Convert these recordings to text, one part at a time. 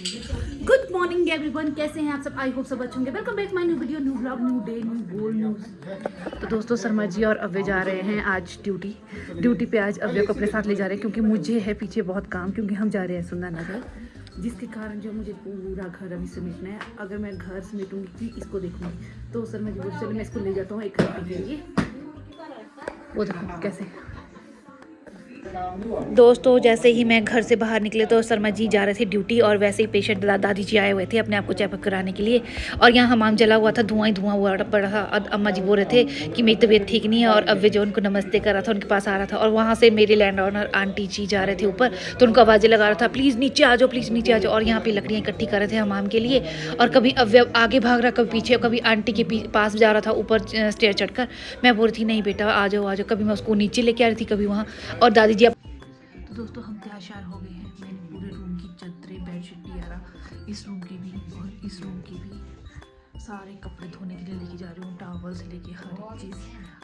Good morning everyone, कैसे हैं आप सब? आई होप सब अच्छे होंगे। Welcome back my new video, new blog, new day, new goal news. तो दोस्तों, शर्मा जी और अव्य जा रहे हैं आज ड्यूटी पे। आज अव्य को अपने साथ ले जा रहे हैं क्योंकि मुझे है पीछे बहुत काम, क्योंकि हम जा रहे हैं सुंदरनगर, जिसके कारण जो मुझे पूरा घर अभी समेटना है। अगर मैं घर समेटूंगी इसको देखूंगी तो शर्मा जी बोले चलो मैं इसको ले जाता हूँ एक घंटे के लिए। वो देखो कैसे। दोस्तों, जैसे ही मैं घर से बाहर निकले तो शर्मा जी जा रहे थे ड्यूटी, और वैसे ही पेशेंट दादी जी आए हुए थे अपने आप को चेकअप कराने के लिए। और यहाँ हमाम जला हुआ था, धुआं ही धुआं हुआ पड़ा था। अम्मा जी बोल रहे थे कि मेरी तबीयत ठीक नहीं है, और अव्य जो उनको नमस्ते कर रहा था उनके पास आ रहा था, और वहाँ से मेरे लैंड ऑनर आंटी जी जा रहे थे ऊपर, तो उनको आवाज़ें लगा रहा था प्लीज़ नीचे आ जाओ, प्लीज़ नीचे आ जाओ। और यहाँ पे लकड़ियाँ इकट्ठी कर रहे थे हमाम के लिए, और कभी अव्य आगे भाग रहा, कभी पीछे, कभी आंटी के पास जा रहा था ऊपर स्टेयर चढ़कर। मैं बोल रही थी नहीं बेटा आ जाओ आ जाओ, कभी मैं उसको नीचे लेके आ रही थी, कभी वहाँ। और दादी जी दोस्तों हम तैयार हो गए हैं। मैंने पूरे रूम की चादरें, बेडशीट वगैरह, इस रूम की भी और इस रूम की भी सारे कपड़े धोने के लिए लेके जा रही हूँ। टावल से लेके हर एक चीज़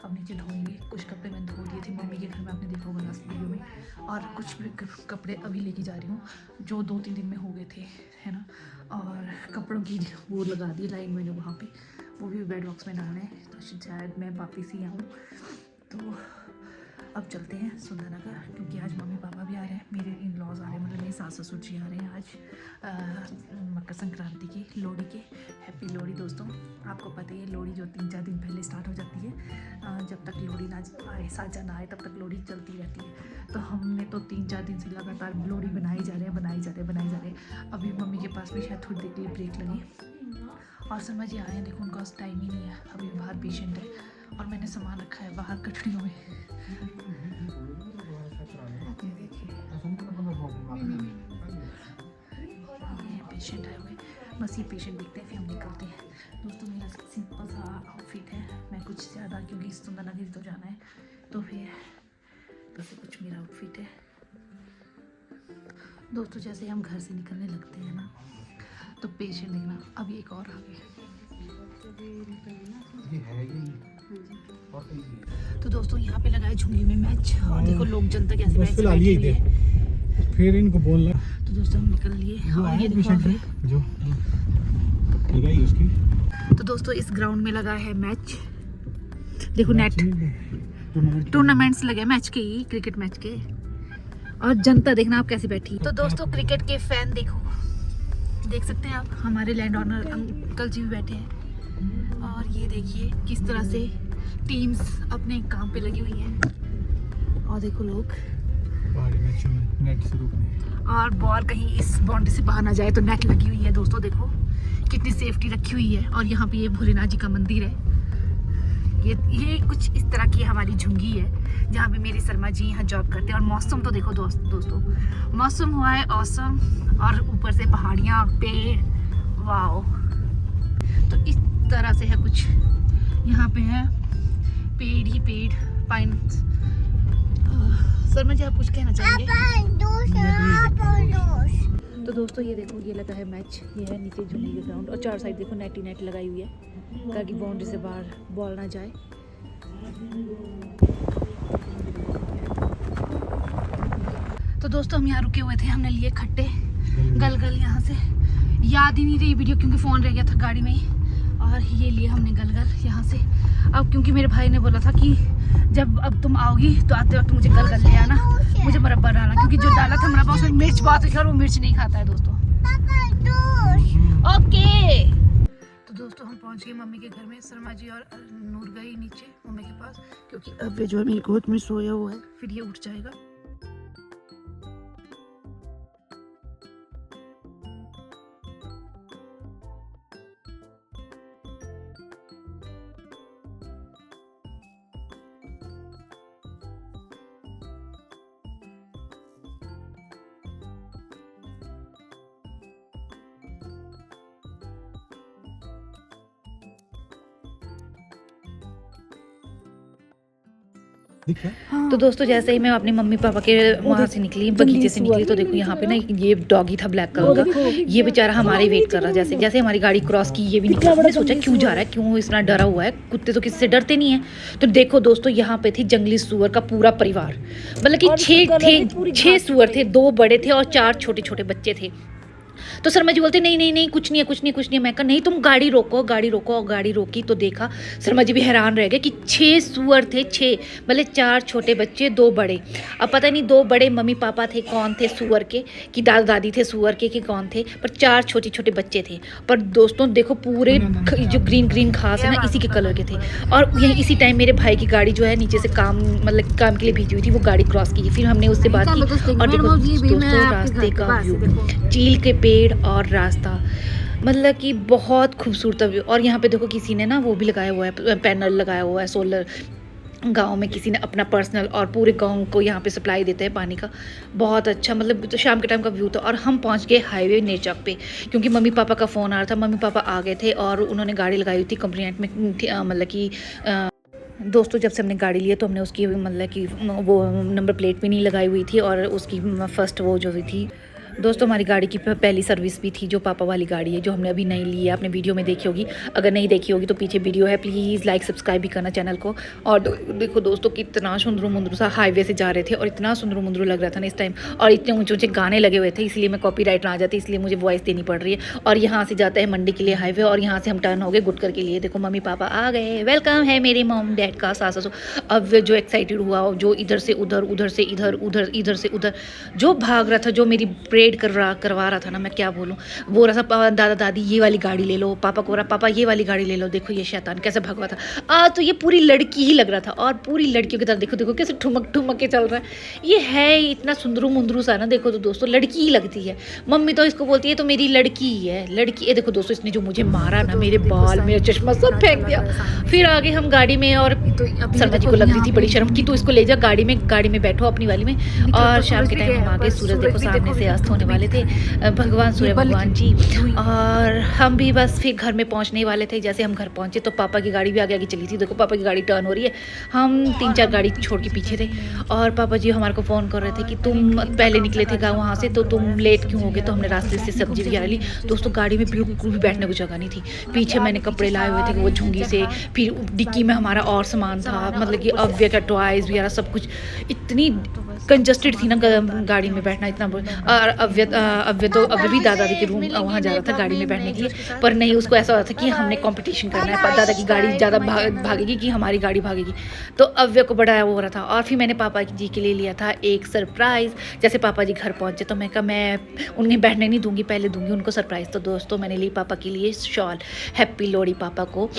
अब नीचे धोऊंगी। कुछ कपड़े मैंने धो दिए थे मम्मी के घर में, आपने देखा होगा लास्ट वीडियो में, और कुछ कपड़े अभी लेके जा रही हूँ जो 2-3 दिन में हो गए थे, है ना। और कपड़ों की वो लगा दी लाइन मैंने वहाँ पे, वो भी बेड बॉक्स में डालना है, तो शायद मैं वापस ही आऊँ। तो अब चलते हैं सुंदरनगर, क्योंकि आज मम्मी पापा भी आ रहे हैं, मेरे इन लॉज आ रहे हैं, मतलब मेरे सास ससुर जी आ रहे हैं आज मकर संक्रांति की, लोहड़ी के। हैप्पी लोहड़ी दोस्तों। आपको पता है लोहड़ी जो 3-4 दिन पहले स्टार्ट हो जाती है, जब तक लोहड़ी ना आए, साजा ना आए, तब तक लोहड़ी चलती रहती है। तो हमने तो 3-4 दिन से लगातार लोहड़ी बनाई जा रहे हैं। अभी मम्मी के पास भी शायद थोड़ी देर के लिए ब्रेक लगे। और शर्मा जी आए हैं, देखो उनका टाइम ही नहीं है, अभी बाहर पेशेंट है, और मैंने सामान रखा है बाहर कटड़ियों में। पेशेंट आए हुए, बस ये पेशेंट देखते हैं फिर हम निकलते हैं। दोस्तों मेरा सिंपल सा आउटफिट है, मैं कुछ ज़्यादा, क्योंकि सुंदरनगर तो जाना है, तो फिर बस कुछ मेरा आउटफिट है। दोस्तों जैसे हम घर से निकलने लगते हैं ना, तो पेशेंट देखना अभी एक और आ गए। तो दोस्तों यहाँ पे लगा है झुंगी में मैच, और देखो लोग जनता कैसे बैठी हुई है, फिर इनको बोलना। तो दोस्तों हम निकल लिए, और ये देखो जो लगाई उसकी। तो दोस्तों इस ग्राउंड में लगा है मैच, देखो नेट टूर्नामेंट्स लगे मैच के ही, क्रिकेट मैच के, और जनता देखना आप कैसे बैठी। तो दोस्तों क्रिकेट के फैन देखो, देख सकते हैं आप, हमारे लैंड ऑनर अंकल जी भी बैठे हैं, और ये देखिए किस तरह से टीम्स अपने काम पे लगी हुई हैं। और देखो लोग पहाड़ी मैचों में नेट से रोकने, और बॉल कहीं इस बाउंड्री से बाहर ना जाए तो नेट लगी हुई है। दोस्तों देखो कितनी सेफ्टी रखी हुई है। और यहाँ पे ये भोलेनाथ जी का मंदिर है, ये कुछ इस तरह की हमारी झुंगी है जहाँ पे मेरी शर्मा जी यहाँ जॉब करते हैं। और मौसम तो देखो दोस्तों मौसम हुआ है ऑसम, और ऊपर से पहाड़ियाँ, पेड़, वाओ। तो इस तरह से है कुछ, यहाँ पे है पेड़ ही पेड़, पाइन। शर्मा जी आप कुछ कहना चाहेंगे? तो दोस्तों ये देखो ये लगा है मैच, ये है नीचे झुंगी के ग्राउंड, और 4 साइड देखो नेट ही नेट लगाई हुई है ताकि बाउंड्री से बाहर बॉल ना जाए। तो दोस्तों हम यहाँ रुके हुए थे, हमने लिए खट्टे गलगल, यहाँ से याद ही नहीं रही वीडियो क्योंकि फ़ोन रह गया था गाड़ी में ही, और ये लिए हमने गलगल यहाँ से। अब क्योंकि मेरे भाई ने बोला था कि जब अब तुम आओगी तो आते वक्त मुझे गलगल ले आना, मुझे मुरब्बा डालना, क्योंकि जो डाला था मुरब्बा उसमें मिर्च बहुत है और वो मिर्च नहीं खाता है दोस्तों। ओके तो दोस्तों हम पहुंच गए मम्मी के घर में। शर्मा जी और नूर गई नीचे मम्मी के पास, क्योंकि अब जो है मेरी गोद में सोया हुआ है, फिर ये उठ जाएगा। तो दोस्तों जैसे ही मैं अपने मम्मी पापा के वहाँ से निकली, बगीचे से निकली, तो देखो यहाँ पे ना ये डॉगी था ब्लैक कलर का, ये बेचारा हमारे वेट कर रहा। जैसे जैसे हमारी गाड़ी क्रॉस की ये भी निकला, हमने सोचा क्यों जा रहा है, क्यों इतना डरा हुआ है, कुत्ते तो किसी से डरते नहीं है। तो देखो दोस्तों यहाँ पे थी जंगली सुअर का पूरा परिवार, मतलब कि 6 सुअर थे, 2 बड़े थे और 4 छोटे छोटे बच्चे थे। तो शर्मा जी बोलते नहीं नहीं नहीं कुछ नहीं है कुछ नहीं कुछ नहीं है। मैं कहा नहीं तुम गाड़ी रोको गाड़ी रोको, और गाड़ी रोकी तो देखा शर्मा जी भी हैरान रह गए कि 6 सूअर थे, 6 मतलब 4 छोटे बच्चे 2 बड़े। अब पता नहीं 2 बड़े मम्मी पापा थे कौन थे सूअर के, कि दादा दादी थे सूअर के कि कौन थे, पर 4 छोटे छोटे बच्चे थे। पर दोस्तों देखो पूरे जो ग्रीन ग्रीन घास है ना इसी के कलर के थे। और यही इसी टाइम मेरे भाई की गाड़ी जो है नीचे से मतलब काम के लिए भेजी हुई थी, वो गाड़ी क्रॉस की। फिर हमने उससे बात की और देखो दोस्तों रास्ते का व्यू, चील के पेड़ और रास्ता, मतलब कि बहुत खूबसूरत व्यू। और यहाँ पे देखो किसी ने ना वो भी लगाया हुआ है, पैनल लगाया हुआ है सोलर, गांव में किसी ने अपना पर्सनल, और पूरे गांव को यहाँ पे सप्लाई देते हैं पानी का। बहुत अच्छा मतलब तो शाम के टाइम का व्यू था। और हम पहुँच गए हाईवे नेचक पे, क्योंकि मम्मी पापा का फ़ोन आ रहा था। मम्मी पापा आ गए थे और उन्होंने गाड़ी लगाई हुई थी कंप्लेंट में, मतलब कि दोस्तों जब से हमने गाड़ी ली तो हमने उसकी मतलब कि वो नंबर प्लेट भी नहीं लगाई हुई थी, और उसकी फर्स्ट वो जो हुई थी दोस्तों हमारी गाड़ी की पहली सर्विस भी थी, जो पापा वाली गाड़ी है, जो हमने अभी नहीं ली है। आपने वीडियो में देखी होगी, अगर नहीं देखी होगी तो पीछे वीडियो है, प्लीज़ लाइक सब्सक्राइब भी करना चैनल को। और देखो दोस्तों कितना सुंदर मुंदरू सा हाईवे से जा रहे थे, और इतना सुंदर मुंदरू लग रहा था ना इस टाइम, और इतने ऊंचे ऊंचे गाने लगे हुए थे, इसलिए मैं कॉपीराइट ना आ जाती, इसलिए मुझे वॉइस देनी पड़ रही है। और यहाँ से जाता है मंडी के लिए हाईवे, और यहाँ से हम टर्न हो गए गुटकर के लिए। देखो मम्मी पापा आ गए, वेलकम है मेरे मॉम डैड का, सास ससुर। अब जो एक्साइटेड हुआ, जो इधर से उधर, उधर से इधर, इधर से उधर जो भाग रहा था, जो मेरी परेड करवा रहा था ना, मैं क्या बोलूँ। वो रहा था दादा दादी ये वाली गाड़ी ले लो, पापा को रहा पापा ये वाली गाड़ी ले लो। देखो ये शैतान कैसे भगवा था। तो ये पूरी लड़की ही लग रहा था, और पूरी लड़कियों की तरह देखो देखो कैसे ठुमक ठुमक के चल रहा है। ये है इतना सुंदरू मुंदरू सा ना, देखो तो दोस्तों लड़की ही लगती है। मम्मी तो इसको बोलती है तो मेरी लड़की ही है, लड़की। ये देखो दोस्तों इसने जो मुझे मारा ना, मेरे बाल मेरा चश्मा सब फेंक दिया। फिर आगे हम गाड़ी में, और शर्मा जी को लग रही थी बड़ी शर्म कि तू इसको ले जा गाड़ी में बैठो अपनी वाली में। और शाम के टाइम हम आगे, सूरज देखो सामने से अस्त होने वाले थे, भगवान सूर्य भगवान जी। और हम भी बस फिर घर में पहुंचने वाले थे। जैसे हम घर पहुंचे तो पापा की गाड़ी भी आगे आगे चली थी। देखो पापा की गाड़ी टर्न हो रही है, हम 3-4 गाड़ी छोड़ के पीछे थे। और पापा जी हमारे को फ़ोन कर रहे थे कि तुम पहले निकले थे वहाँ से, तो तुम लेट क्यों हो गए। तो हमने रास्ते से सब्जी वगैरह ली। दोस्तों गाड़ी में बिल्कुल भी बैठने को जगह नहीं थी। पीछे मैंने कपड़े लाए हुए थे वो झुंगी से, फिर डिक्की में हमारा और सामान था, मतलब कि अव्य का टॉयज़ वगैरह सब कुछ। इतनी कंजस्टेड थी ना गाड़ी में बैठना इतना। और अव्य तो अभी भी दादा के रूम वहाँ जा रहा था गाड़ी में बैठने के लिए, पर नहीं, उसको ऐसा होता था कि हमने कंपटीशन करना है, दादा की गाड़ी ज़्यादा भागेगी कि हमारी गाड़ी भागेगी। तो अव्य को बड़ा वो हो रहा था। और फिर मैंने पापा जी के लिए लिया था एक सरप्राइज़। जैसे पापा जी घर पहुँचे तो मैं कहा मैं उन्हें बैठने नहीं दूंगी, पहले दूंगी उनको सरप्राइज़। तो दोस्तों मैंने ली पापा के लिए शॉल, हैप्पी लोहड़ी पापा को।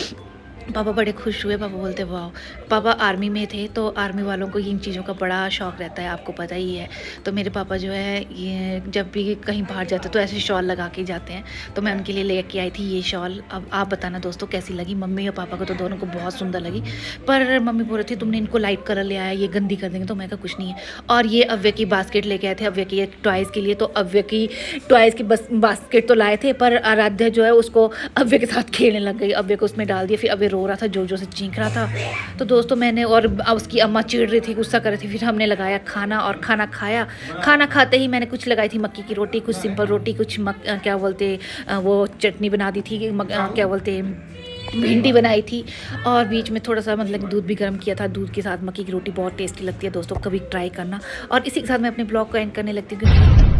पापा बड़े खुश हुए। पापा बोलते वाह। पापा आर्मी में थे, तो आर्मी वालों को इन चीज़ों का बड़ा शौक़ रहता है, आपको पता ही है। तो मेरे पापा जो है ये जब भी कहीं बाहर जाते तो ऐसे शॉल लगा के जाते हैं, तो मैं उनके लिए लेके आई थी ये शॉल। अब आप बताना दोस्तों कैसी लगी। मम्मी और पापा को तो दोनों को बहुत सुंदर लगी, पर मम्मी बोल रही थी तुमने इनको लाइट कलर ले आया, ये गंदी कर देंगे। तो मैं कहा कुछ नहीं है। और ये अव्य की बास्केट लेके आए थे, अव्य की टॉयज़ के लिए। तो अव्य की टॉयज़ की बास्केट तो लाए थे, पर आराध्या जो है उसको अव्य के साथ खेलने लग गई। अव्य को उसमें डाल दिया, फिर अव्य रो रहा था, जोर जोर से चीख रहा था। तो दोस्तों मैंने, और उसकी अम्मा चिढ़ रही थी, गुस्सा कर रही थी। फिर हमने लगाया खाना, और खाना खाया। खाना खाते ही मैंने कुछ लगाई थी मक्की की रोटी, कुछ सिंपल रोटी, कुछ क्या बोलते वो चटनी बना दी थी, क्या बोलते भिंडी बनाई थी। और बीच में थोड़ा सा मतलब दूध भी गर्म किया था। दूध के साथ मक्की की रोटी बहुत टेस्टी लगती है दोस्तों, कभी ट्राई करना। और इसी के साथ मैं अपने ब्लॉग को एंड करने लगती हूँ, क्योंकि